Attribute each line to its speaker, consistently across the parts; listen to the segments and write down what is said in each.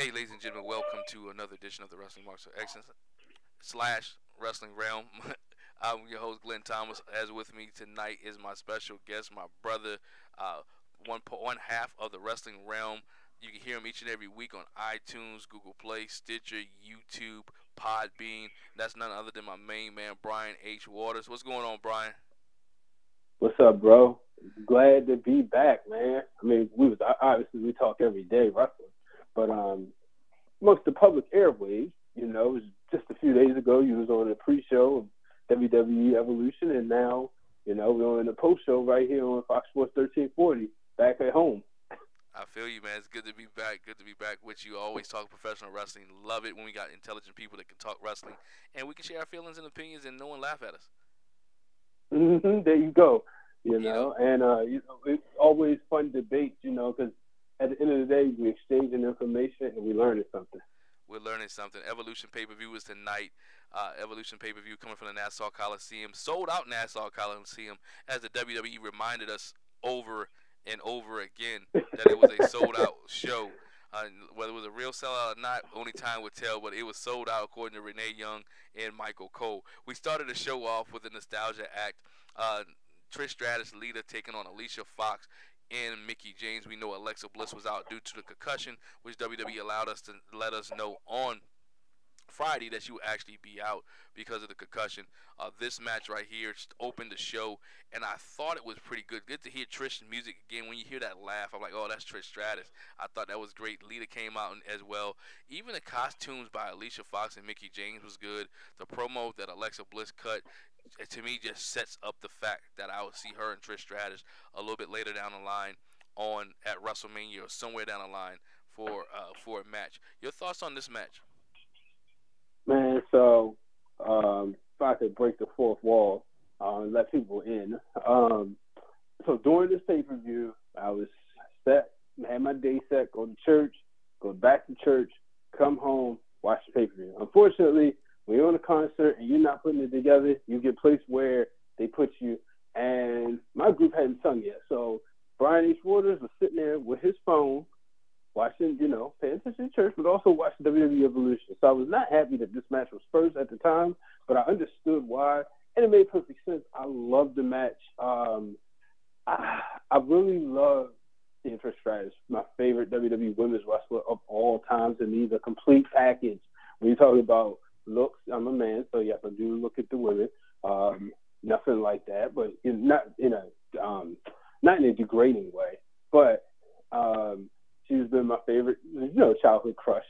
Speaker 1: Hey, ladies and gentlemen, welcome to another edition of the Wrestling Marks of Excellence / Wrestling Realm. I'm your host, Glenn Thomas. As with me tonight is my special guest, my brother, one half of the Wrestling Realm. You can hear him each and every week on iTunes, Google Play, Stitcher, YouTube, Podbean. That's none other than my main man, Brian H. Waters. What's going on, Brian?
Speaker 2: What's up, bro? Glad to be back, man. I mean, we talk every day wrestling, but amongst the public airwaves, it was just a few days ago you was on the pre-show of WWE Evolution, and now, we're on the post-show right here on Fox Sports 1340, back at home.
Speaker 1: I feel you, man. It's good to be back. Good to be back with you. Always talk professional wrestling. Love it when we got intelligent people that can talk wrestling, and we can share our feelings and opinions, and no one laugh at us.
Speaker 2: There you go. And it's always fun debate, because at the end of the day, we exchanging information and we learning something.
Speaker 1: We're learning something. Evolution pay-per-view is tonight. Evolution pay-per-view coming from the Nassau Coliseum. Sold out Nassau Coliseum, as the WWE reminded us over and over again that it was a sold-out show. Whether it was a real sellout or not, only time would tell, but it was sold out according to Renee Young and Michael Cole. We started the show off with a nostalgia act. Trish Stratus, Lita taking on Alicia Fox and Mickie James. We know Alexa Bliss was out due to the concussion, which WWE allowed us to let us know on Friday that she would actually be out because of the concussion. This match right here opened the show, and I thought it was pretty good. Good to hear Trish's music again. When you hear that laugh, I'm like, oh, that's Trish Stratus. I thought that was great. Lita came out as well. Even the costumes by Alicia Fox and Mickie James was good. The promo that Alexa Bliss cut, to me, just sets up the fact that I will see her and Trish Stratus a little bit later down the line at WrestleMania or somewhere down the line for a match. Your thoughts on this match?
Speaker 2: Man, so if I could break the fourth wall and let people in. So during this pay-per-view, I was set, had my day set, go to church, go back to church, come home, watch the pay-per-view. Unfortunately, when you're on a concert and you're not putting it together, you get placed where they put you. And my group hadn't sung yet. So Brian H. Waters was sitting there with his phone, watching, paying attention to church, but also watching WWE Evolution. So I was not happy that this match was first at the time, but I understood why, and it made perfect sense. I loved the match. I really love Trish Stratus, my favorite WWE Women's wrestler of all time. To me, the complete package. When you're talking about looks, I'm a man, so yes, I do look at the women. Nothing like that, but not in a degrading way. But she's been my favorite, childhood crush.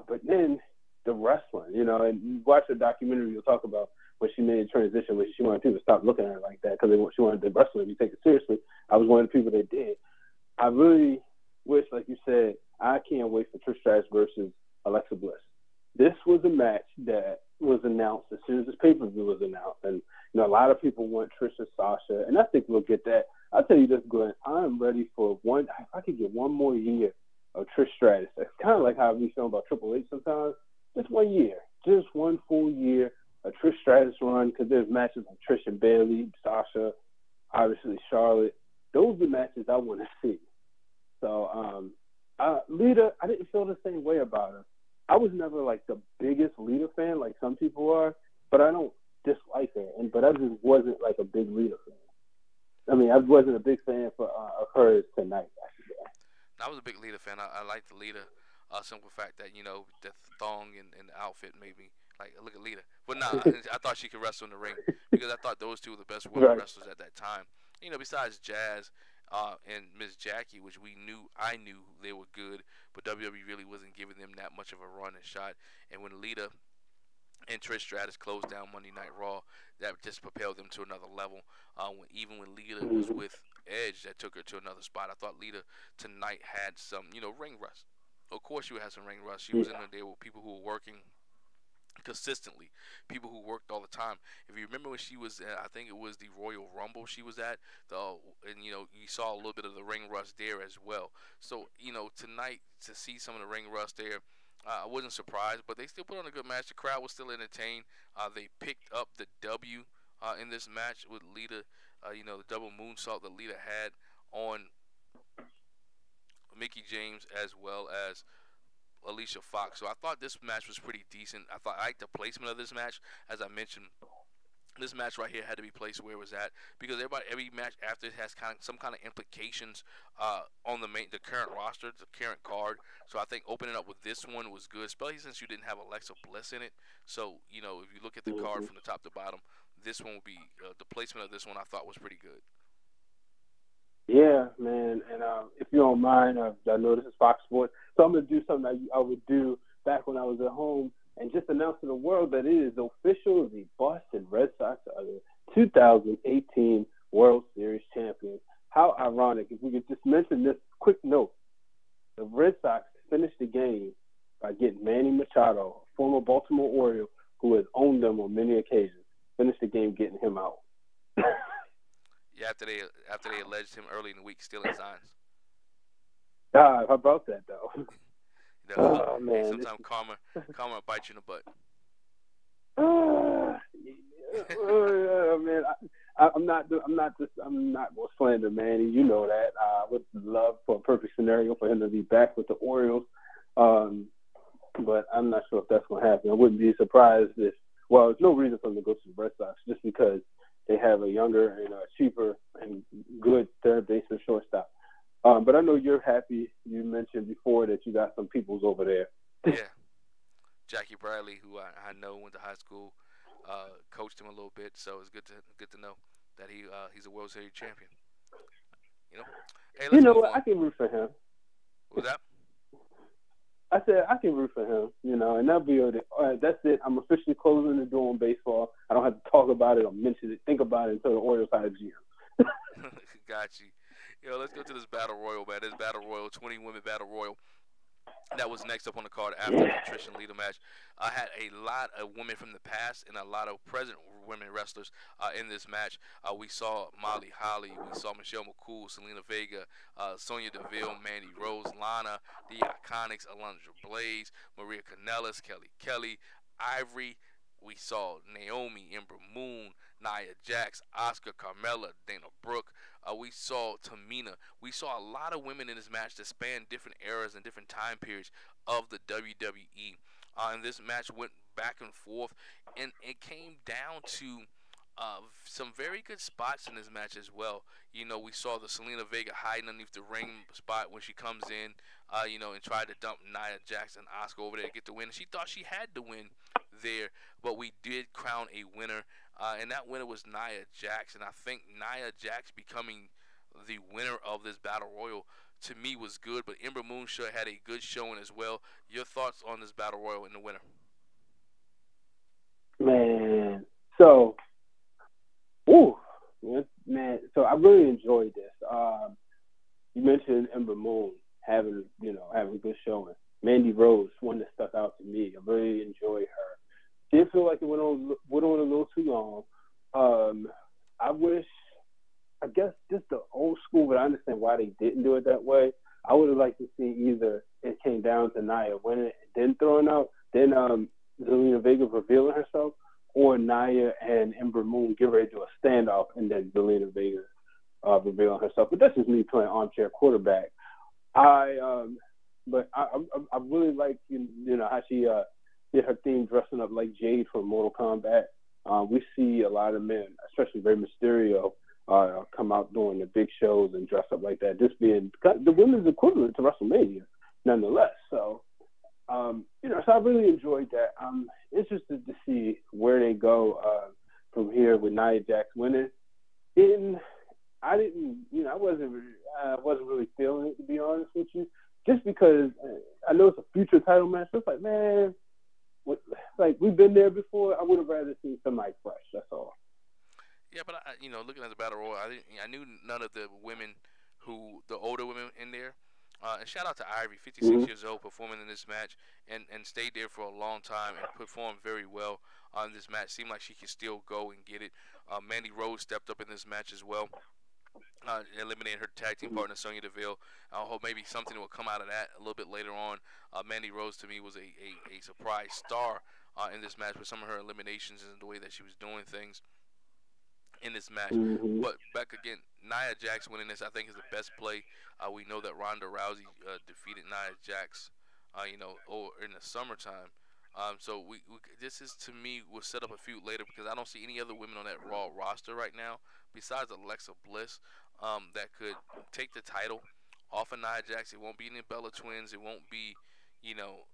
Speaker 2: But then the wrestling, and you watch the documentary, you'll talk about when she made a transition, when she wanted people to stop looking at her like that because she wanted the wrestling to be taken seriously. I was one of the people that did. I really wish, like you said, I can't wait for Trish Stratus versus Alexa Bliss. This was a match that was announced as soon as this pay-per-view was announced. And, a lot of people want Trish and Sasha, and I think we'll get that. I'll tell you this, Glenn, I'm ready for if I could get one more year of Trish Stratus. That's kind of like how we feel about Triple H sometimes. Just 1 year. Just one full year of Trish Stratus run, because there's matches like Trish and Bayley, Sasha, obviously Charlotte. Those are the matches I want to see. So, Lita, I didn't feel the same way about her. I was never like the biggest Lita fan like some people are, but I don't dislike her. But I just wasn't like a big Lita fan. I mean, I wasn't a big fan of hers tonight.
Speaker 1: I was a big Lita fan. I liked the Lita. Simple fact that the thong and the outfit made me like look at Lita. But nah, I thought she could wrestle in the ring because I thought those two were the best women wrestlers at that time. Besides Jazz and Miss Jackie, which I knew they were good, but WWE really wasn't giving them that much of a run and shot. And when Lita and Trish Stratus closed down Monday Night Raw, that just propelled them to another level. Even when Lita was with Edge, that took her to another spot. I thought Lita tonight had some, ring rust. Of course, she would have some ring rust. She was in there with people who were working consistently, people who worked all the time. If you remember when she was I think it was the Royal Rumble she was at, and you saw a little bit of the ring rust there as well. So tonight to see some of the ring rust there, I wasn't surprised, but they still put on a good match. The crowd was still entertained. They picked up the W in this match with Lita, the double moonsault that Lita had on Mickie James, as well as Alicia Fox. So I thought this match was pretty decent. I liked the placement of this match. As I mentioned, this match right here had to be placed where it was at because every match after it has some kind of implications on the current roster, the current card. So I think opening up with this one was good, especially since you didn't have Alexa Bliss in it. So if you look at the card from the top to bottom, this one would be the placement of this one I thought was pretty good.
Speaker 2: Yeah, man, and if you don't mind, I know this is Fox Sports, so I'm going to do something I would do back when I was at home and just announce to the world that it is official. The Boston Red Sox are the 2018 World Series champions. How ironic. If we could just mention this quick note. The Red Sox finished the game by getting Manny Machado, a former Baltimore Oriole who has owned them on many occasions, finished the game getting him out.
Speaker 1: Yeah, after they alleged him early in the week stealing signs.
Speaker 2: How about that, though?
Speaker 1: Oh, man. Sometimes karma bites you in the butt.
Speaker 2: Man, I'm not gonna slander Manny. You know that. I would love for a perfect scenario for him to be back with the Orioles, but I'm not sure if that's gonna happen. I wouldn't be surprised if. Well, there's no reason for him to go to the Red Sox just because they have a younger and cheaper and good third baseman shortstop. But I know you're happy. You mentioned before that you got some peoples over there.
Speaker 1: Yeah. Jackie Bradley, who I know went to high school, coached him a little bit, so it's good to know that he's a World Series champion. Hey,
Speaker 2: you know what? I can root for him.
Speaker 1: What was that?
Speaker 2: I said I can root for him, and that'll be it. All right, that's it. I'm officially closing the door on baseball. I don't have to talk about it or mention it, think about it until the Orioles hire GM.
Speaker 1: Got you. Let's go to this Battle Royal, man. This Battle Royal, 20-women Battle Royal. That was next up on the card after the Trish and Lita match. I had a lot of women from the past and a lot of present women wrestlers in this match. We saw Molly Holly, we saw Michelle McCool, Selena Vega, Sonya Deville, Mandy Rose, Lana, the Iconics, Alundra Blaze, Maria Kanellis, Kelly, Ivory. We saw Naomi, Ember Moon, Nia Jax, Asuka, Carmella, Dana Brooke. We saw Tamina. We saw a lot of women in this match that spanned different eras and different time periods of the WWE. And this match went back and forth, and it came down to some very good spots in this match as well. We saw the Selena Vega hiding underneath the ring spot when she comes in, and tried to dump Nia Jax and Asuka over there to get the win. She thought she had to win there, but we did crown a winner, and that winner was Nia Jax. And I think Nia Jax becoming the winner of this Battle Royal, to me, was good, but Ember Moon sure had a good showing as well. Your thoughts on this Battle Royal and the winner?
Speaker 2: Man, so I really enjoyed this. You mentioned Ember Moon having a good showing. Mandy Rose, one that stuck out to me. I really enjoyed her. Did feel like it went on a little too long. I guess just the old school, but I understand why they didn't do it that way. I would have liked to see either it came down to Nia winning it, then throwing out, then Zelina Vega revealing herself, or Nia and Ember Moon get ready to do a standoff, and then Zelina Vega revealing herself. But that's just me playing armchair quarterback. But I really like how she did her theme dressing up like Jade from Mortal Kombat. We see a lot of men, especially Rey Mysterio, come out doing the big shows and dress up like that. This being the women's equivalent to WrestleMania, nonetheless. So, so I really enjoyed that. I'm interested to see where they go from here with Nia Jax winning. I wasn't really feeling it, to be honest with you, just because I know it's a future title match. So it's like, man, we've been there before. I would have rather seen somebody fresh. That's all.
Speaker 1: Yeah, but looking at the Battle Royal, I knew none of the women the older women in there. And shout out to Ivory, 56 years old, performing in this match and stayed there for a long time and performed very well on this match. Seemed like she could still go and get it. Mandy Rose stepped up in this match as well, eliminating her tag team partner Sonya Deville. I hope maybe something will come out of that a little bit later on. Mandy Rose, to me, was a surprise star in this match with some of her eliminations and the way that she was doing things in this match. But back again, Nia Jax winning this, I think, is the best play. We know that Ronda Rousey defeated Nia Jax or in the summertime. So this is to me will set up a feud later because I don't see any other women on that Raw roster right now besides Alexa Bliss that could take the title off of Nia Jax. It won't be any Bella Twins. It won't be, you know,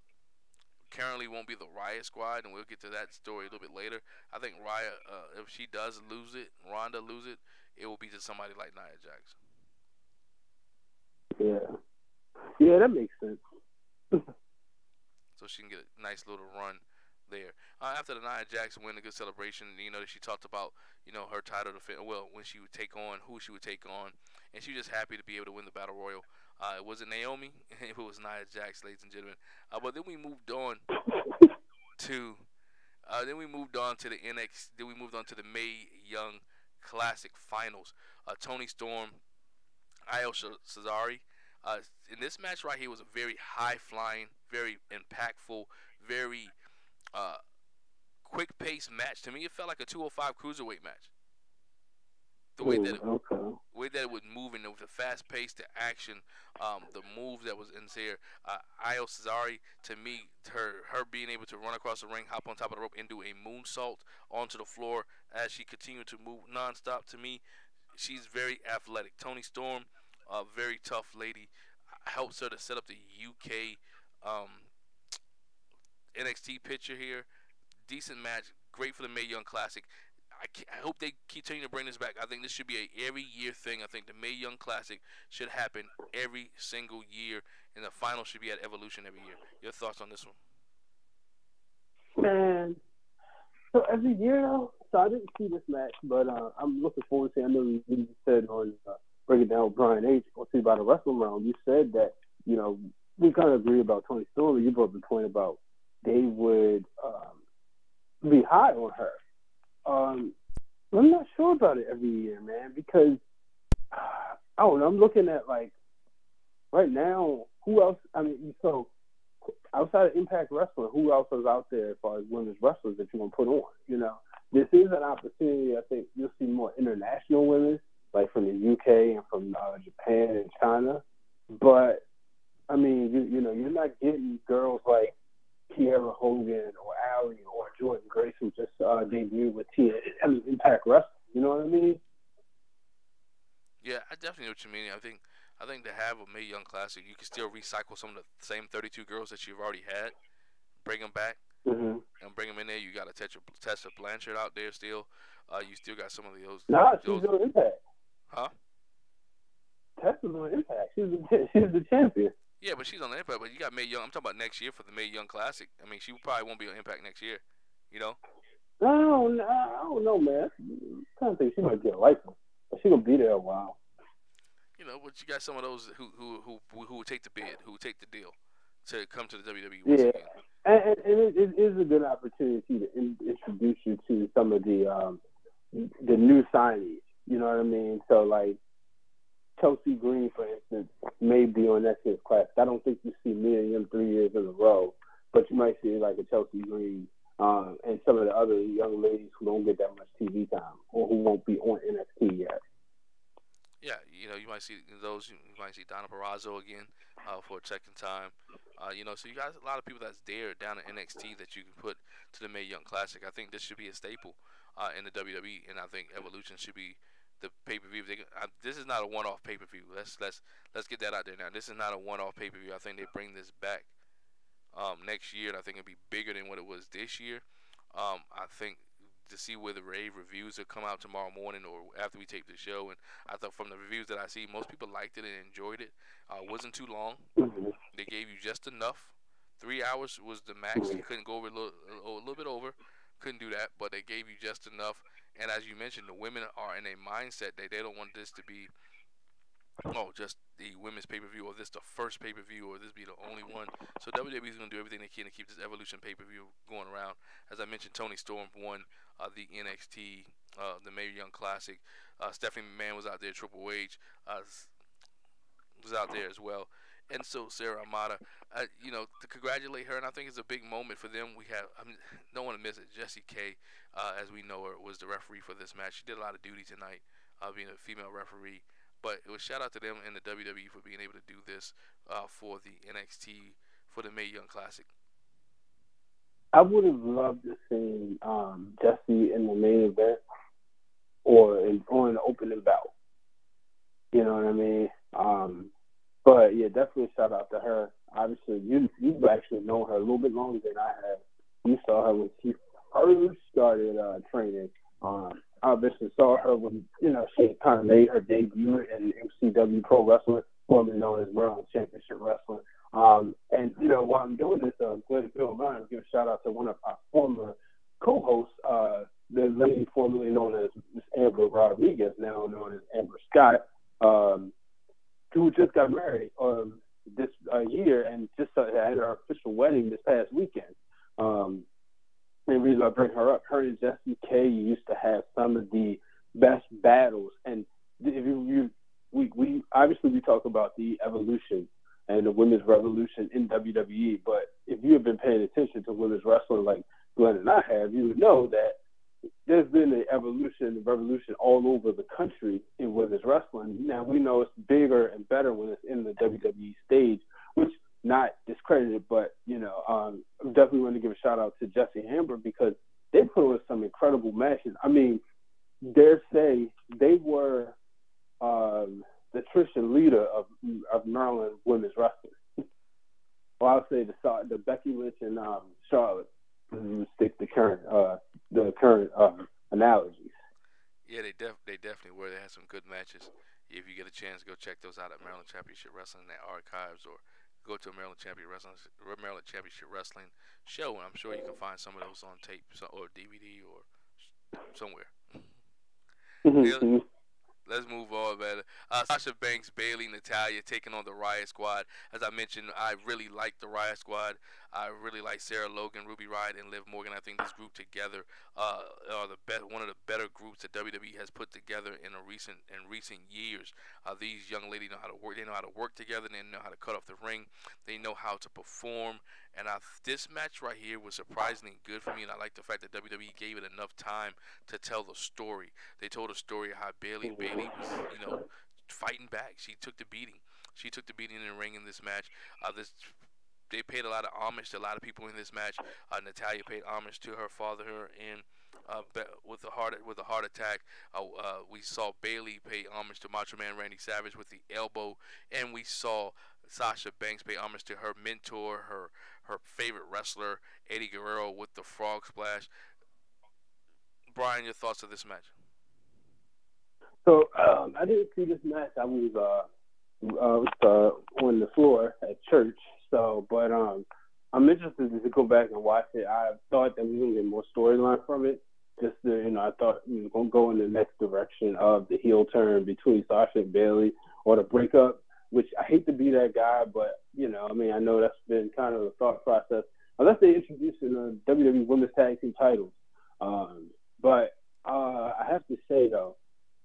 Speaker 1: currently won't be the Riott Squad, and we'll get to that story a little bit later. I think Riott, if she does lose it, Ronda lose it, it will be to somebody like Nia Jax.
Speaker 2: Yeah, that makes sense.
Speaker 1: So she can get a nice little run there. After the Nia Jax win, a good celebration, that she talked about, her title defense. Well, when she would take on, who she would take on, and she was just happy to be able to win the Battle Royal. It wasn't Naomi, it was Nia Jax, ladies and gentlemen. But then we moved on to, the NXT. Then we moved on to the Mae Young Classic Finals. Toni Storm, Io Shirai. In this match right here was a very high-flying, very impactful, very quick-paced match. To me, it felt like a 205 cruiserweight match. The way that it was moving, with the fast pace, the action, the moves that was in there. Io Shirai, to me, her being able to run across the ring, hop on top of the rope, and do a moonsault onto the floor as she continued to move nonstop. To me, she's very athletic. Toni Storm, a very tough lady, helps her to set up the UK NXT picture here. Decent match, great for the Mae Young Classic. I hope they continue to bring this back. I think this should be a every year thing. I think the Mae Young Classic should happen every single year, and the final should be at Evolution every year. Your thoughts on this
Speaker 2: one? Man, so every year, so I didn't see this match, but I'm looking forward to it. I know you said on Break It Down with Brian H. We'll see about a wrestling round. You said that, we kind of agree about Toni Storm. You brought the point about they would be high on her. I'm not sure about it every year, man, because I don't know. I'm looking at, like, right now, who else? I mean, so outside of Impact Wrestling, who else is out there as far as women's wrestlers that you're going to put on? This is an opportunity. I think you'll see more international women, like from the UK and from Japan and China. But, I mean, you're not getting girls like Kiera Hogan or Allie or Jordan Grace who just debuted with Impact Wrestling. You know what I mean?
Speaker 1: Yeah, I definitely know what you mean. I think to have a Mae Young Classic, you can still recycle some of the same 32 girls that you've already had, bring them back, and bring them in there. You got a Tessa Blanchard out there still. You still got some of those.
Speaker 2: Nah, she's doing Impact.
Speaker 1: Huh?
Speaker 2: Tessa's doing Impact. She's the champion.
Speaker 1: Yeah, but she's on the Impact. But you got Mae Young. I'm talking about next year for the Mae Young Classic. I mean, she probably won't be on Impact next year. I
Speaker 2: don't know, man. I kind of think she might get a license, but she's gonna be there a while.
Speaker 1: But you got some of those who would take the bid, who would take the deal to come to the WWE.
Speaker 2: Yeah, and it is a good opportunity to introduce you to some of the new signees. You know what I mean? So, like, Chelsea Green, for instance, may be on next year's class. I don't think you see me and him 3 years in a row, but you might see like a Chelsea Green and some of the other young ladies who don't get that much TV time or who won't be on NXT yet.
Speaker 1: Yeah, you might see those. You might see Donna Barrazzo again for a second time. So you got a lot of people that's there down at NXT that you can put to the Mae Young Classic. I think this should be a staple in the WWE, and I think Evolution should be the pay-per-view. This is not a one-off pay-per-view. Let's get that out there now. This is not a one-off pay-per-view. I think they bring this back next year, and I think it'll be bigger than what it was this year. I think to see where the rave reviews will come out tomorrow morning or after we tape the show, and I thought from the reviews that I see, most people liked it and enjoyed it. Wasn't too long. They gave you just enough. 3 hours was the max. You couldn't go over a little bit over. Couldn't do that, but they gave you just enough. And as you mentioned, the women are in a mindset that they don't want this to be, just the women's pay-per-view, or this the first pay-per-view, or this be the only one. So WWE is going to do everything they can to keep this Evolution pay-per-view going around. As I mentioned, Toni Storm won the NXT, the Mae Young Classic. Stephanie McMahon was out there. Triple H was out there as well. And so Sarah Amata, to congratulate her, and I think it's a big moment for them. We have, don't want to miss it, Jessie K, as we know her, was the referee for this match. She did a lot of duty tonight, being a female referee. But it was shout out to them and the WWE for being able to do this for the NXT for the Mae Young Classic?
Speaker 2: I would have loved to see Jessie in the main event or on the opening bout. You know what I mean? But yeah, definitely shout out to her. Obviously, you've actually known her a little bit longer than I have. You saw her when she first started training. I obviously saw her when she kind of made her debut in MCW Pro Wrestling, formerly known as World Championship Wrestling. And while I'm doing this, glad to feel mine. Give a shout out to one of our former co-hosts, the lady formerly known as Miss Amber Rodriguez, now known as Amber Scott, who just got married this year and just had her official wedding this past weekend. And the reason I bring her up, her and Jessie K used to have some of the best battles. And if we obviously talk about the evolution and the women's revolution in WWE, but if you have been paying attention to women's wrestling like Glenn and I have, you would know that there's been an evolution, a revolution all over the country in women's wrestling. Now, we know it's bigger and better when it's in the WWE stage, which not discredited, but, I definitely want to give a shout out to Jessie and Amber because they put on some incredible matches. I mean, dare say they were the Trish and Lita of Maryland women's wrestling. Well, I would say the Becky Lynch and Charlotte. Stick the current analogies.
Speaker 1: Yeah, they definitely were. They had some good matches. If you get a chance, go check those out at Maryland Championship Wrestling, their archives, or go to a Maryland Championship Wrestling show, and I'm sure you can find some of those on tape or DVD or somewhere.
Speaker 2: Mm-hmm.
Speaker 1: Let's move on, man. Sasha Banks, Bayley, Natalya taking on the Riott Squad. As I mentioned, I really like the Riott Squad. I really like Sarah Logan, Ruby Riott, and Liv Morgan. I think this group together are one of the better groups that WWE has put together in recent years. These young ladies know how to work. They know how to work together. They know how to cut off the ring. They know how to perform. And this match right here was surprisingly good for me, and I like the fact that WWE gave it enough time to tell the story. They told a story of how Bayley was, fighting back. She took the beating. She took the beating in the ring in this match. They paid a lot of homage to a lot of people in this match. Natalya paid homage to her father with a heart attack. We saw Bayley pay homage to Macho Man Randy Savage with the elbow, and we saw Sasha Banks pay homage to her mentor, her favorite wrestler, Eddie Guerrero, with the frog splash. Brian, your thoughts of this match?
Speaker 2: So I didn't see this match. I was on the floor at church. So, but I'm interested to go back and watch it. I thought that we were going to get more storyline from it. Just I thought we were going to go in the next direction of the heel turn between Sasha and Bayley or the breakup, which I hate to be that guy, but, I know that's been kind of the thought process. Unless they introduce in the WWE Women's Tag Team titles. But I have to say, though,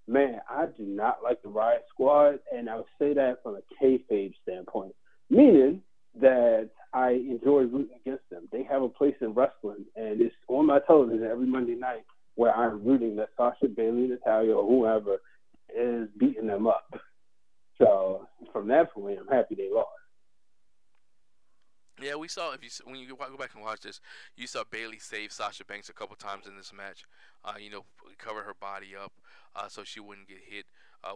Speaker 2: man, I do not like the Riott Squad, and I would say that from a kayfabe standpoint, meaning that I enjoy rooting against them. They have a place in wrestling, and it's on my television every Monday night where I'm rooting that Sasha, Bayley, Natalya, or whoever is beating them up. So from that point, I'm happy they lost.
Speaker 1: Yeah, we saw when you go back and watch this, you saw Bayley save Sasha Banks a couple times in this match. Cover her body up so she wouldn't get hit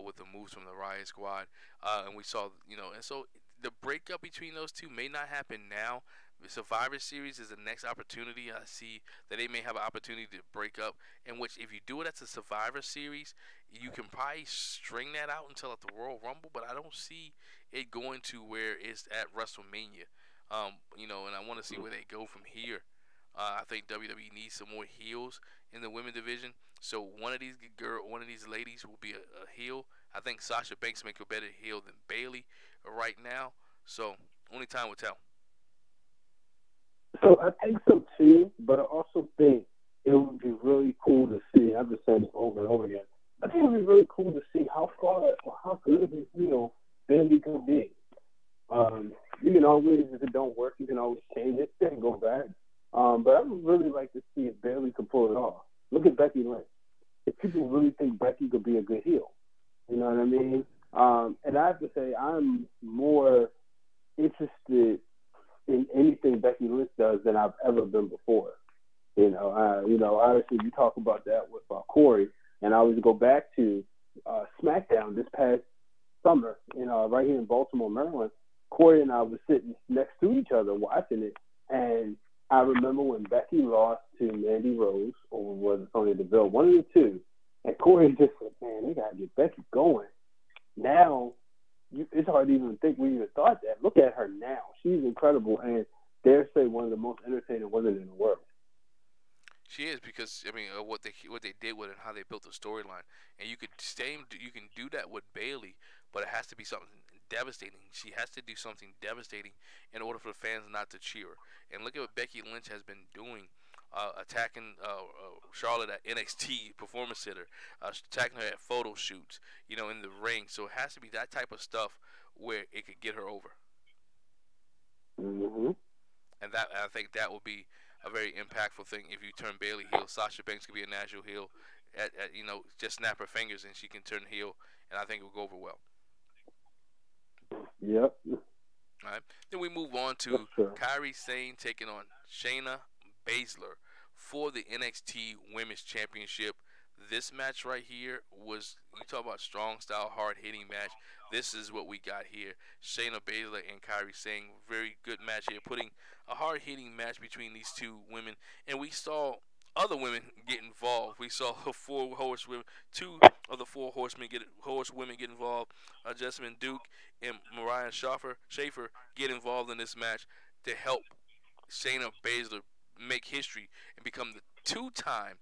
Speaker 1: with the moves from the Riott Squad. And we saw, and so the breakup between those two may not happen now. The Survivor Series is the next opportunity. I see that they may have an opportunity to break up, in which if you do it as a Survivor Series, you can probably string that out until at the Royal Rumble, but I don't see it going to where it's at WrestleMania. And I want to see where they go from here. I think WWE needs some more heels in the women division. So one of these ladies will be a heel. I think Sasha Banks make a better heel than Bayley right now. So only time will tell.
Speaker 2: So I think so too, but I also think it would be really cool to see. I've been saying this over and over again. I think it would be really cool to see how far or how good Bayley could be. You can always, if it don't work, you can always change it and go back. But I would really like to see if Bayley could pull it off. Look at Becky Lynch. If people really think Becky could be a good heel, you know what I mean? And I have to say, I'm more interested in anything Becky Lynch does than I've ever been before. Obviously you talk about that with Corey, and I always go back to SmackDown this past summer, right here in Baltimore, Maryland. Corey and I were sitting next to each other watching it, and I remember when Becky lost to Mandy Rose, or was it Sonya Deville, one of the two, and Corey just said, man, they got to get Becky going. Now, it's hard to even think we even thought that. Look at her now. She's incredible, and dare say one of the most entertaining women in the world.
Speaker 1: She is, because what they did with it and how they built the storyline, and you can do that with Bayley, but it has to be something devastating. She has to do something devastating in order for the fans not to cheer her. And look at what Becky Lynch has been doing, attacking Charlotte at NXT Performance Center, attacking her at photo shoots, in the ring. So it has to be that type of stuff where it could get her over.
Speaker 2: Mm-hmm.
Speaker 1: And I think that will be a very impactful thing if you turn Bayley heel. Sasha Banks could be a natural heel. Just snap her fingers and she can turn heel, and I think it will go over well.
Speaker 2: Yep.
Speaker 1: All right. Then we move on to Kairi Sane taking on Shayna Baszler for the NXT Women's Championship. This match right here was, you talk about strong style, hard hitting match. This is what we got here. Shayna Baszler and Kairi Sane, very good match here, putting a hard hitting match between these two women. And we saw other women get involved. We saw two of the four horsewomen get involved. Jessamine Duke and Mariah Schaefer get involved in this match to help Shayna Baszler make history and become the two-time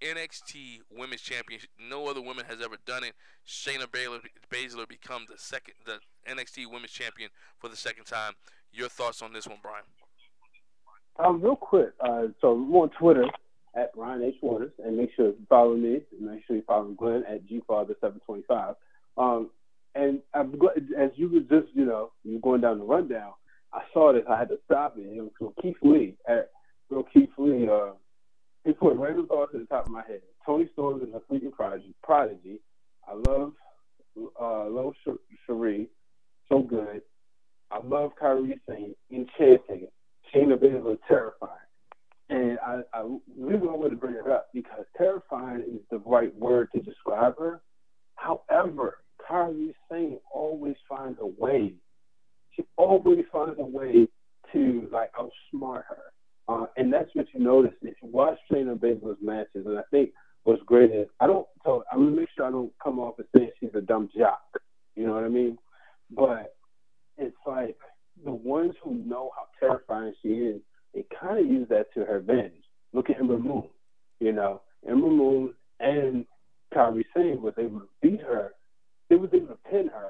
Speaker 1: NXT Women's Champion. No other woman has ever done it. Shayna Baszler become the NXT Women's Champion for the second time. Your thoughts on this one, Brian?
Speaker 2: Real quick. So I'm on Twitter at Brian H. Waters, and make sure you follow me. And make sure you follow Glenn at GFather725. And as you were just, you going down the rundown, I saw this. I had to stop it. It was from Keith Lee. Keith Lee, he put random thoughts at the top of my head. Toni Storm is a freaking prodigy. I love Shirai, so good. I love Kairi Sane, enchanting. Shayna Baszler, terrifying. And I really wanted to bring it up because terrifying is the right word to describe her. However, Kairi Sane always finds a way. She always finds a way to outsmart her. And that's what you notice if you watch Shayna Baszler's matches. And I think what's great is I'm gonna make sure I don't come off as saying she's a dumb jock. You know what I mean? But it's like the ones who know how terrifying she is, they kind of use that to her advantage. Look at Ember Moon. Ember Moon and Kairi Sane was able to beat her. They was able to pin her,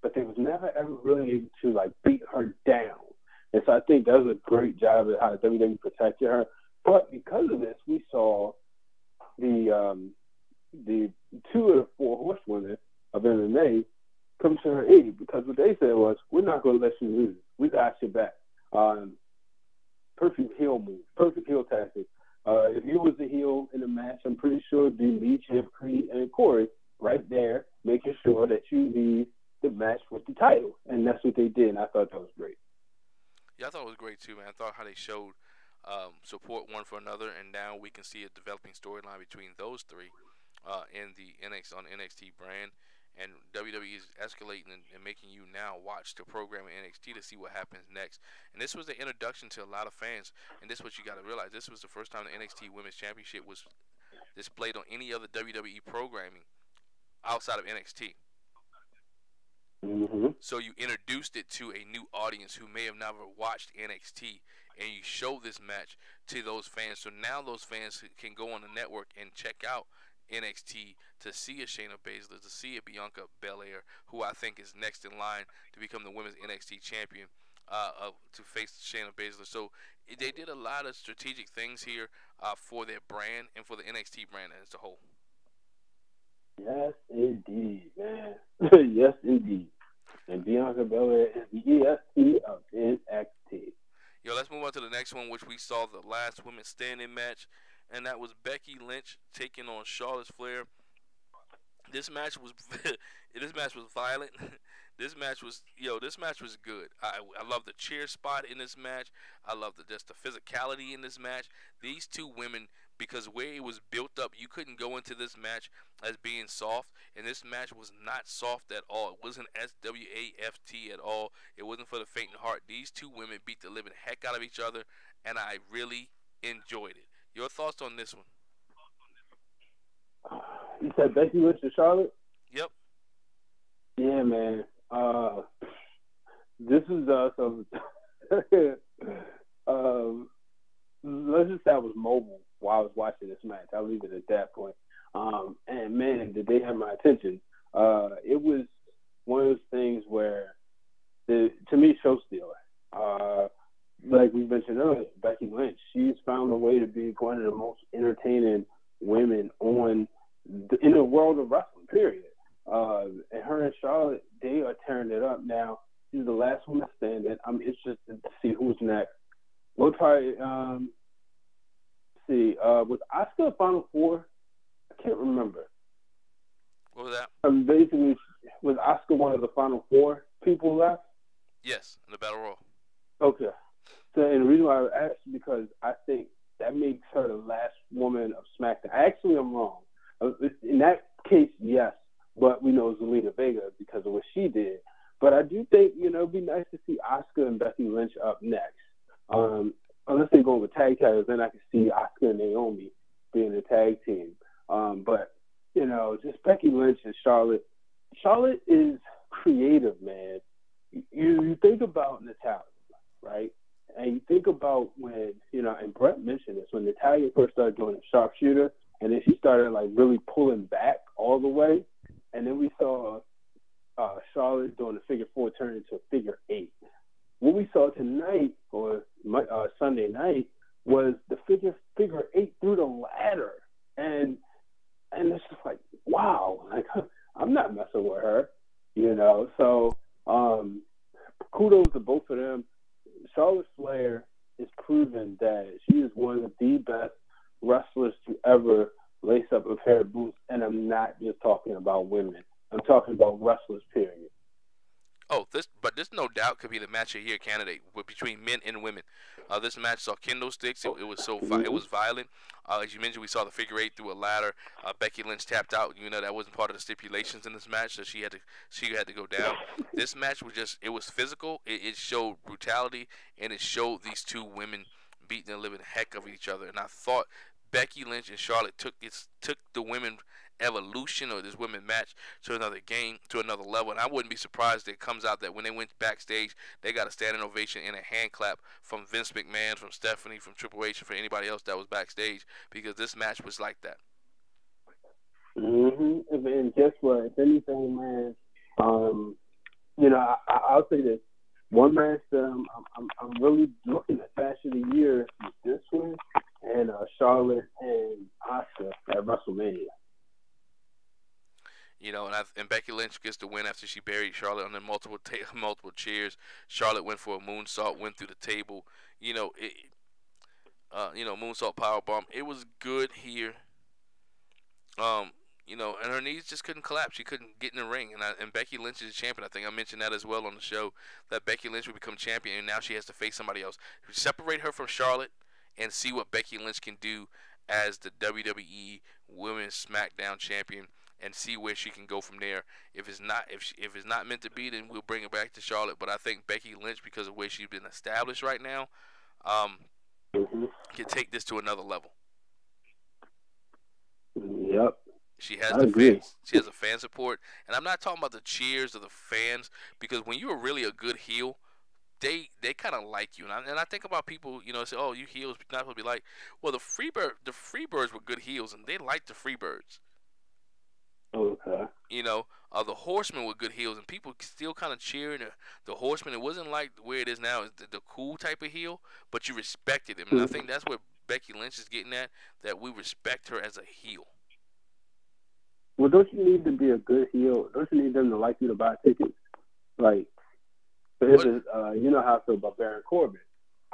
Speaker 2: but they was never ever really able to beat her down. And so I think that was a great job at how WWE protected her. But because of this, we saw the two of the four horsewomen of MMA come to her aid, because what they said was, we're not going to let you lose. We got your back. Perfect heel move, perfect heel tactic. If you was the heel in the match, I'm pretty sure it'd be Lee, Chip, Creed, and Corey right there, making sure that you leave the match with the title. And that's what they did, and I thought that was great.
Speaker 1: Yeah, I thought it was great too, man. I thought how they showed support one for another, and now we can see a developing storyline between those three in the NXT brand. And WWE is escalating and making you now watch the program in NXT to see what happens next. And this was the introduction to a lot of fans. And this is what you got to realize. This was the first time the NXT Women's Championship was displayed on any other WWE programming outside of NXT.
Speaker 2: Mm-hmm.
Speaker 1: So you introduced it to a new audience who may have never watched NXT, and you show this match to those fans. So now those fans can go on the network and check out NXT to see a Shayna Baszler, to see a Bianca Belair, who I think is next in line to become the women's NXT champion, to face Shayna Baszler. So they did a lot of strategic things here for their brand and for the NXT brand as a whole.
Speaker 2: Yes, indeed, man. Yes, indeed. And Bianca Belair is the EST of NXT.
Speaker 1: Yo, let's move on to the next one, which we saw the last women's standing match, and that was Becky Lynch taking on Charlotte Flair. This match was violent. This match was good. I love the cheer spot in this match. I love just the physicality in this match. These two women, because where it was built up, you couldn't go into this match as being soft, and this match was not soft at all. It wasn't SWAFT at all. It wasn't for the faint of heart. These two women beat the living heck out of each other, and I really enjoyed it. Your thoughts on this one?
Speaker 2: You said Becky Lynch and Charlotte?
Speaker 1: Yep.
Speaker 2: Yeah, man. This is some. Let's just say I was mobile while I was watching this match. I'll leave it at that point. And man, did they have my attention? It was one of those things where, to me, show stealer. Like we mentioned earlier, Becky Lynch, she's found a way to be one of the most entertaining women in the world of wrestling, period. And her and Charlotte, they are tearing it up now. She's the last one standing. I'm interested to see who's next. We'll probably see. Was Asuka a Final Four? I can't remember.
Speaker 1: What was that?
Speaker 2: Basically, was Asuka one of the Final Four people left?
Speaker 1: Yes, in the Battle Royal.
Speaker 2: Okay. So, and the reason why I asked is because I think that makes her the last woman of SmackDown. Actually, I'm wrong. In that case, yes. But we know Zelina Vega because of what she did. But I do think, it'd be nice to see Asuka and Becky Lynch up next. Unless they go with tag titles, then I can see Asuka and Naomi being a tag team. But, just Becky Lynch and Charlotte. Charlotte is creative, man. You think about Natalya, right? And you think about when, and Brett mentioned this, when Natalya first started doing a sharpshooter, and then she started, really pulling back all the way. And then we saw Charlotte doing a figure four turn into a figure eight. What we saw tonight, or Sunday night, was the figure eight through the ladder. And it's just like, wow, I'm not messing with her, So kudos to both of them. Charlotte Flair is proven that she is one of the best wrestlers to ever lace up a pair of boots, and I'm not just talking about women. I'm talking about wrestlers, period.
Speaker 1: Oh, this no doubt could be the match of the year candidate between men and women. This match saw kendo sticks. It was it was violent. As you mentioned, we saw the figure eight through a ladder. Becky Lynch tapped out. That wasn't part of the stipulations in this match, so she had to go down. This match was was physical. It showed brutality, and it showed these two women beating the living heck of each other. And I thought Becky Lynch and Charlotte took the women evolution or this women match to another level, and I wouldn't be surprised if it comes out that when they went backstage, they got a standing ovation and a hand clap from Vince McMahon, from Stephanie, from Triple H, and for anybody else that was backstage, because this match was like that.
Speaker 2: And guess what? If anything, man, I'll say this: one match that I'm really looking at match of the year is this one, and Charlotte and Asuka at WrestleMania.
Speaker 1: And Becky Lynch gets the win after she buried Charlotte on the multiple cheers. Charlotte went for a moonsault, went through the table. Moonsault powerbomb. It was good here. And her knees just couldn't collapse. She couldn't get in the ring. And Becky Lynch is a champion. I think I mentioned that as well on the show, that Becky Lynch will become champion, and now she has to face somebody else. Separate her from Charlotte and see what Becky Lynch can do as the WWE Women's SmackDown champion, and see where she can go from there. If it's not meant to be, then we'll bring it back to Charlotte. But I think Becky Lynch, because of where she's been established right now, can take this to another level.
Speaker 2: Yep.
Speaker 1: She has the fans. She has a fan support, and I'm not talking about the cheers of the fans, because when you're really a good heel, they kind of like you. And I think about people, say, "Oh, you heels not supposed to be like." Well, the Freebirds were good heels, and they liked the Freebirds.
Speaker 2: Okay.
Speaker 1: The Horsemen were good heels, and people still kind of cheering the Horsemen. It wasn't like where it is now, is the cool type of heel, but you respected him. And I think that's what Becky Lynch is getting at, that we respect her as a heel.
Speaker 2: Well, don't you need to be a good heel? Don't you need them to like you to buy tickets? Like, you know how I feel about Baron Corbin.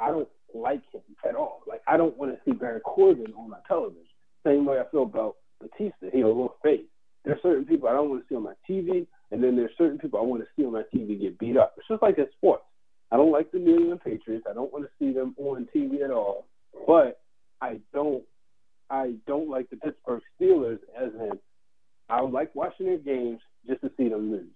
Speaker 2: I don't like him at all. Like, I don't want to see Baron Corbin on my television. Same way I feel about Batista. He's a little face. There are certain people I don't want to see on my TV. And then there's certain people I want to see on my TV get beat up. It's just like in sports. I don't like the New England Patriots. I don't want to see them on TV at all. But I don't like the Pittsburgh Steelers, as in I like watching their games just to see them lose.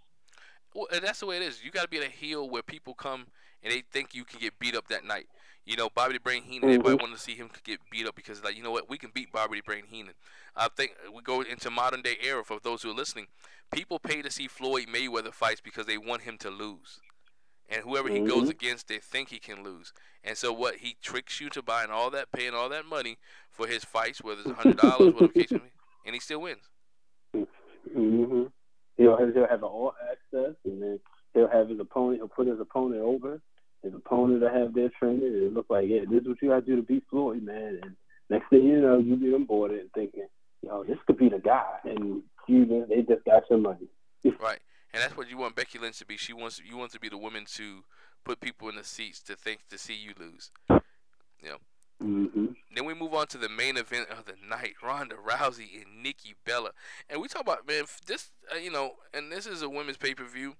Speaker 1: Well, and that's the way it is. You got to be at a heel where people come and they think you can get beat up that night. You know, Bobby the Brain Heenan, everybody wanted to see him get beat up because, like, you know what, we can beat Bobby the Brain Heenan. I think we go into modern day era for those who are listening. People pay to see Floyd Mayweather fights because they want him to lose. And whoever he goes against, they think he can lose. And so what, he tricks you to buying all that, paying all that money for his fights, whether it's $100, whatever the case may be, and he still wins.
Speaker 2: He'll have all access, and then he'll have his opponent. He'll put his opponent over. His opponent will have their trainer. It looks like, yeah, this is what you got to do to beat Floyd, man. And next thing you know, you get on board and thinking, yo, this could be the guy. And they just got some money.
Speaker 1: Right, and that's what you want Becky Lynch to be. You want to be the woman to put people in the seats to see you lose. You know. Then we move on to the main event of the night: Ronda Rousey and Nikki Bella. And we talk about, man, this, and this is a women's pay-per-view,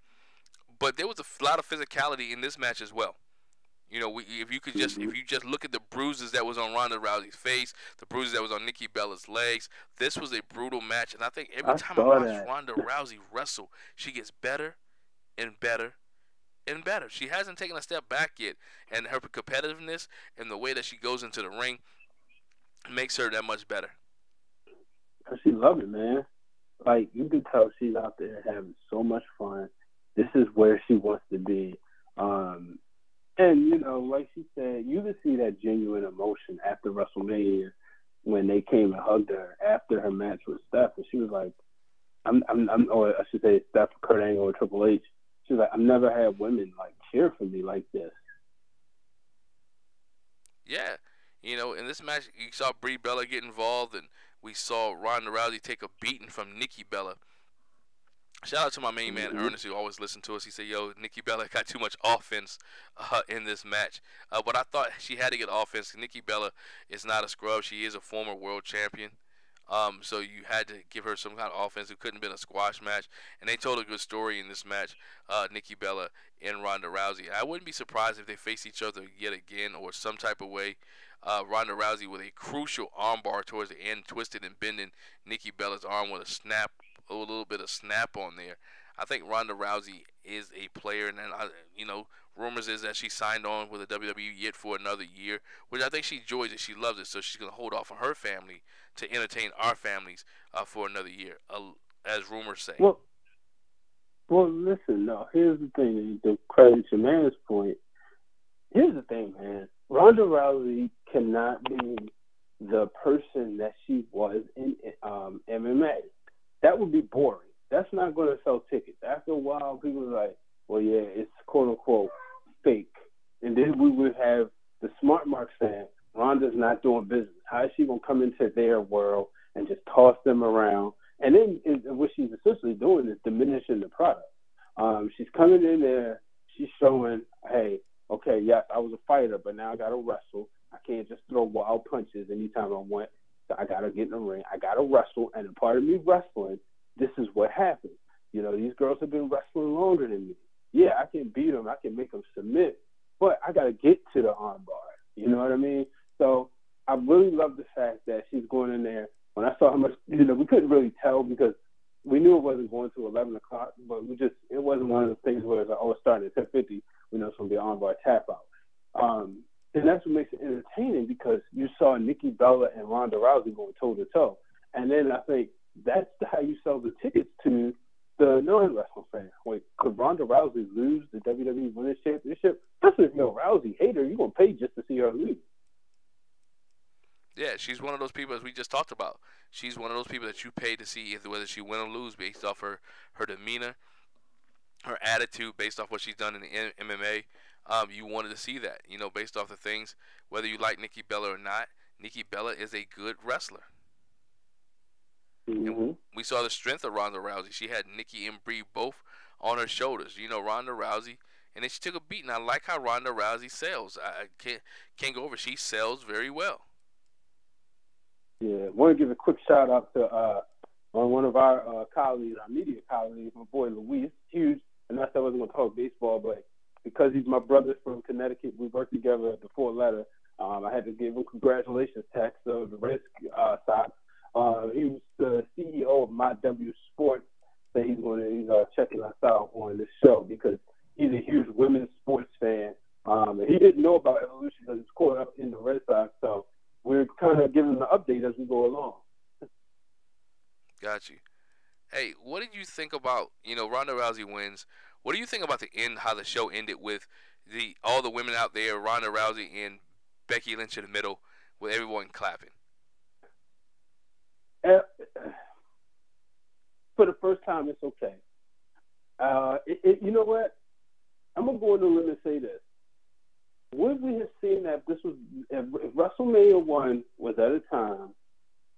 Speaker 1: but there was a lot of physicality in this match as well. You know, if you just look at the bruises that was on Ronda Rousey's face, the bruises that was on Nikki Bella's legs, this was a brutal match. And I think every time I watch Ronda Rousey wrestle, she gets better and better and better. She hasn't taken a step back yet, and her competitiveness and the way that she goes into the ring makes her that much better.
Speaker 2: She loves it, man. Like, you can tell she's out there having so much fun. This is where she wants to be. And, like she said, you can see that genuine emotion after WrestleMania when they came and hugged her after her match with Steph. And she was like, or I should say Steph, Kurt Angle, or Triple H. She was like, I've never had women, like, cheer for me like this.
Speaker 1: Yeah. In this match, you saw Brie Bella get involved, and we saw Ronda Rousey take a beating from Nikki Bella. Shout out to my main man, Ernest, who always listened to us. He said, yo, Nikki Bella got too much offense in this match. But I thought she had to get offense. Nikki Bella is not a scrub. She is a former world champion. So you had to give her some kind of offense. It couldn't have been a squash match. And they told a good story in this match, Nikki Bella and Ronda Rousey. I wouldn't be surprised if they face each other yet again or some type of way. Ronda Rousey with a crucial armbar towards the end, twisted and bending Nikki Bella's arm with a little bit of snap on there. I think Ronda Rousey is a player, and rumors is that she signed on with the WWE yet for another year, which I think she enjoys it. She loves it, so she's going to hold off on her family to entertain our families for another year, as rumors say.
Speaker 2: Well, listen, no, here's the thing. To credit your man's point, here's the thing, man. Ronda Rousey cannot be the person that she was in MMA. That would be boring. That's not going to sell tickets. After a while, people are like, well, yeah, it's quote-unquote fake. And then we would have the smart mark saying, Ronda's not doing business. How is she going to come into their world and just toss them around? And then what she's essentially doing is diminishing the product. She's coming in there. She's showing, hey, okay, yes, I was a fighter, but now I got to wrestle. I can't just throw wild punches anytime I want. So I got to get in the ring. I got to wrestle. And a part of me wrestling, this is what happens. These girls have been wrestling longer than me. Yeah, I can beat them. I can make them submit. But I got to get to the armbar. You know what I mean? So I really love the fact that she's going in there. When I saw how much, we couldn't really tell because we knew it wasn't going to 11 o'clock, but it wasn't one of those things where it's like, oh, it's starting at 10:50. We know it's going to be an armbar tap out. And that's what makes it entertaining because you saw Nikki Bella and Ronda Rousey going toe-to-toe. And then I think that's how you sell the tickets to the non-wrestling fan. Wait, could Ronda Rousey lose the WWE Women's Championship? Especially if you're a Rousey hater, you're going to pay just to see her lose.
Speaker 1: Yeah, she's one of those people, as we just talked about. She's one of those people that you pay to see whether she win or lose based off her demeanor, her attitude, based off what she's done in the MMA. You wanted to see that, based off the things, whether you like Nikki Bella or not. Nikki Bella is a good wrestler. And we saw the strength of Ronda Rousey. She had Nikki and Brie both on her shoulders. Ronda Rousey, and then she took a beating. I like how Ronda Rousey sells. I can't go over. She sells very well.
Speaker 2: Yeah, I want to give a quick shout out to on one of our colleagues, our media colleagues, my boy Luis, huge. And I said I wasn't going to talk baseball, but because he's my brother from Connecticut, we worked together at the Fort Letter. I had to give him congratulations text of the Red Sox. He was the CEO of My W Sports. So he's checking us out on this show because he's a huge women's sports fan. And he didn't know about Evolution because it's caught up in the Red Sox. So we're kind of giving him the update as we go along.
Speaker 1: Got you. Hey, what did you think about, Ronda Rousey wins? What do you think about the end, how the show ended with all the women out there, Ronda Rousey and Becky Lynch in the middle, with everyone clapping?
Speaker 2: For the first time, it's okay. You know what? I'm going to go on the limb and say this. Would we have seen that if WrestleMania 1 was at a time,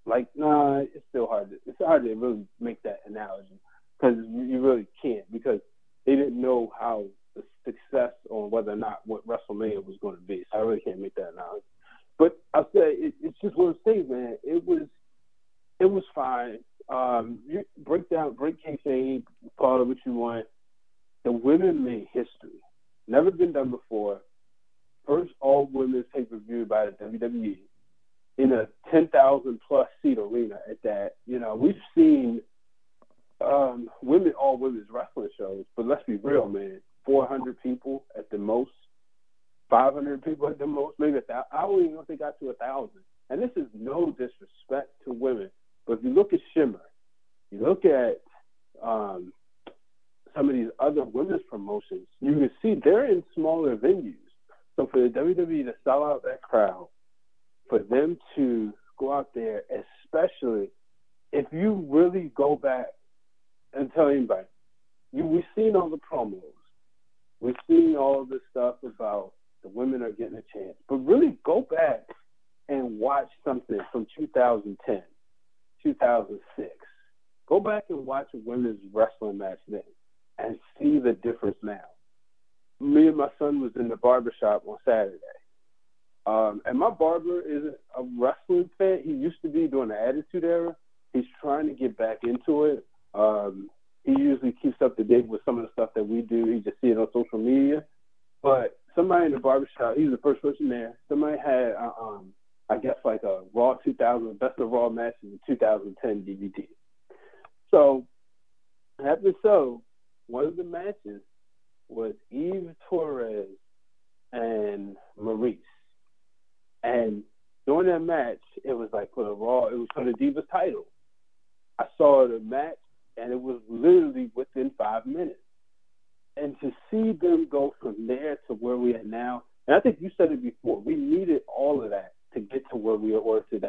Speaker 2: it's still hard. It's hard to really make that analogy because you really can't because they didn't know how the success on whether or not what WrestleMania was going to be. So I really can't make that analogy. But I'll say it's just one of those things, man. It was fine. You break kayfabe, call it what you want. The women made history. Never been done before. First all women's pay-per-view by the WWE in a 10,000 plus seat arena at that. We've seen all women's wrestling shows, but let's be real, man. 400 people at the most, 500 people at the most, maybe 1,000. I don't even know if they got to 1,000. And this is no disrespect to women, but if you look at Shimmer, you look at some of these other women's promotions, you can see they're in smaller venues. So for the WWE to sell out that crowd, for them to go out there, especially if you really go back and tell anybody, we've seen all the promos. We've seen all the stuff about the women are getting a chance. But really go back and watch something from 2010, 2006. Go back and watch a women's wrestling match then and see the difference now. Me and my son was in the barbershop on Saturday. And my barber isn't a wrestling fan. He used to be during the Attitude Era. He's trying to get back into it. He usually keeps up to date with some of the stuff that we do. He just see it on social media. But somebody in the barbershop, he was the first person there. Somebody had, I guess, like a Raw 2000, Best of Raw matches in 2010 DVD. So, after so, one of the matches was Eve Torres and Maurice. And during that match, it was like for the Raw, it was for the Divas title. I saw the match, and it was literally within 5 minutes. And to see them go from there to where we are now, and I think you said it before, we needed all of that to get to where we are today.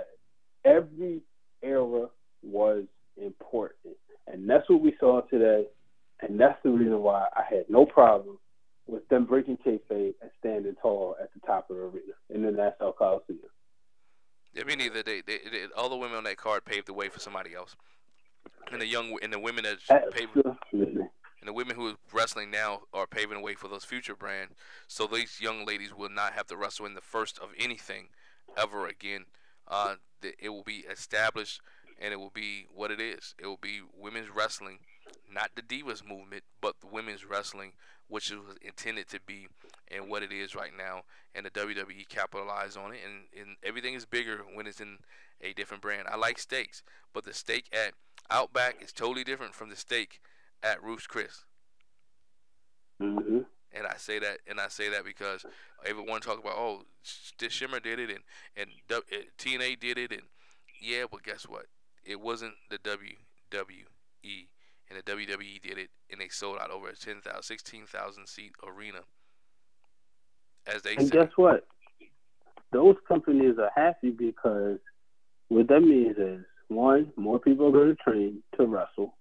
Speaker 2: Every era was important. And that's what we saw today. And that's the reason why I had no problem with them breaking kayfabe and standing tall at the top of the arena in the Nassau Coliseum.
Speaker 1: Yeah, me neither. They all the women on that card paved the way for somebody else. And the women that paved, and the women who are wrestling now are paving the way for those future brands. So these young ladies will not have to wrestle in the first of anything ever again. It will be established, and it will be what it is. It will be women's wrestling, not the Divas movement, but the women's wrestling, which it was intended to be, and what it is right now. And the WWE capitalized on it, and everything is bigger when it's in a different brand. I like steaks, but the steak at Outback is totally different from the steak at Ruth's Chris.
Speaker 2: Mm-hmm.
Speaker 1: And I say that because everyone talks about, Shimmer did it, and TNA did it, and yeah, but guess what? It wasn't the WWE, and the WWE did it, and they sold out over a 16,000 seat arena. And
Speaker 2: guess what? Those companies are happy because what that means is, one, more people are going to train to wrestle.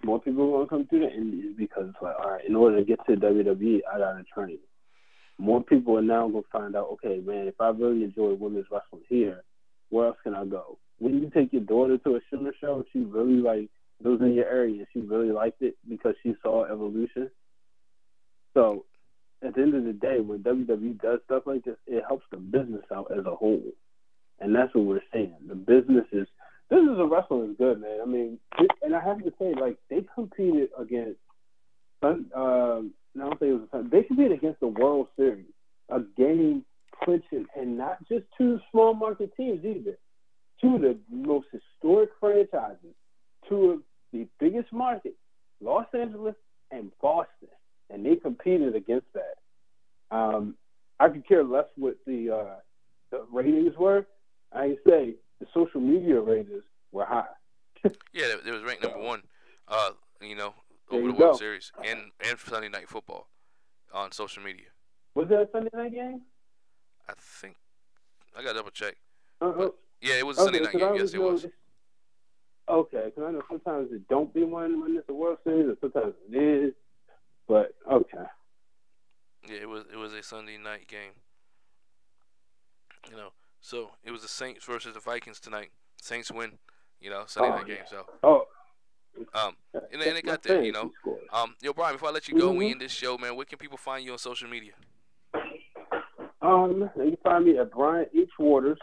Speaker 2: More people are going to come to the indies because it's like, all right, in order to get to WWE, I got to train. More people are now going to find out, okay, man, if I really enjoy women's wrestling here, where else can I go? When you take your daughter to a Shimmer show, she really it was in your area, and she really liked it because she saw Evolution. So at the end of the day, when WWE does stuff like this, it helps the business out as a whole. And that's what we're seeing. The business is this is a wrestling is good, man. I mean, and I have to say, like, they competed against, I don't think it was, they competed against the World Series, a game clinching, and not just two small market teams either. Two of the most historic franchises, two of the biggest markets, Los Angeles and Boston, and they competed against that. I could care less what the ratings were. I can say the social media ratings were high.
Speaker 1: Yeah, it was ranked number one, you know,
Speaker 2: There
Speaker 1: over
Speaker 2: you
Speaker 1: the World
Speaker 2: go.
Speaker 1: Series and Sunday Night Football on social media.
Speaker 2: Was that a Sunday night game?
Speaker 1: I think I got to double check.
Speaker 2: Uh-huh.
Speaker 1: Yeah, it was a Sunday night game. Yes, it was.
Speaker 2: Okay, because I know sometimes it don't be one when it's a World Series, or sometimes it is. But okay.
Speaker 1: Yeah, it was a Sunday night game. You know, so it was the Saints versus the Vikings tonight. Saints win. You know, Sunday night game. So. And it got there. You know. Yo, Brian, before I let you go, we end this show, man. Where can people find you on social media?
Speaker 2: You can find me at Brian H. Waters.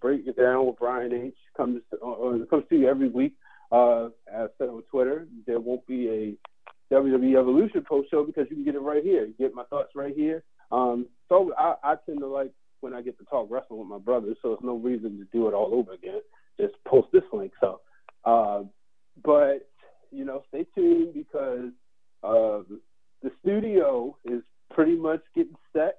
Speaker 2: Break it down with Brian H. Comes to you every week. As I said on Twitter, there won't be a WWE Evolution post show because you can get it right here. You get my thoughts right here. So I tend to like when I get to talk wrestling with my brothers, so there's no reason to do it all over again. Just post this link. So, but stay tuned because the studio is pretty much getting set.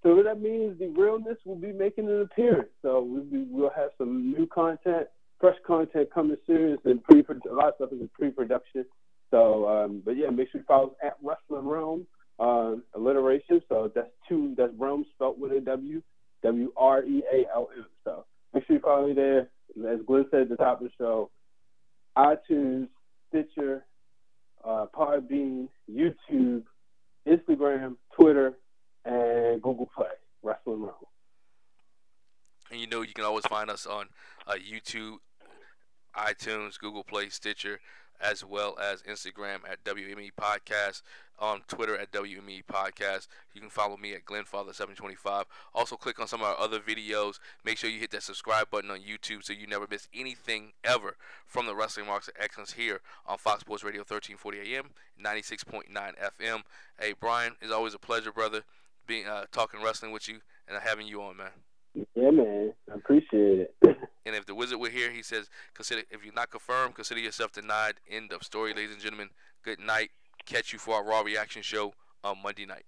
Speaker 2: So that means the realness will be making an appearance. So we'll have some new content, fresh content coming soon. It's in a lot of stuff is in pre-production. So, but yeah, make sure you follow us at Wrestling Realm, alliteration. So that's Realm spelled with a W, WREALM. So make sure you follow me there. As Glenn said at the top of the show, iTunes, Stitcher, Podbean, YouTube, Instagram, Twitter, and Google Play, Wrestling Realm.
Speaker 1: And you can always find us on YouTube, iTunes, Google Play, Stitcher, as well as Instagram at WME Podcast, on Twitter at WME Podcast. You can follow me at GlennFather725. Also, click on some of our other videos. Make sure you hit that subscribe button on YouTube so you never miss anything ever from the Wrestling Marks of Excellence here on Fox Sports Radio 1340 AM, 96.9 FM. Hey, Brian, it's always a pleasure, brother, being talking wrestling with you and having you on, man.
Speaker 2: Yeah, man. I appreciate it.
Speaker 1: And if the Wizard were here, he says, if you're not confirmed, consider yourself denied. End of story, ladies and gentlemen. Good night. Catch you for our Raw reaction show on Monday night.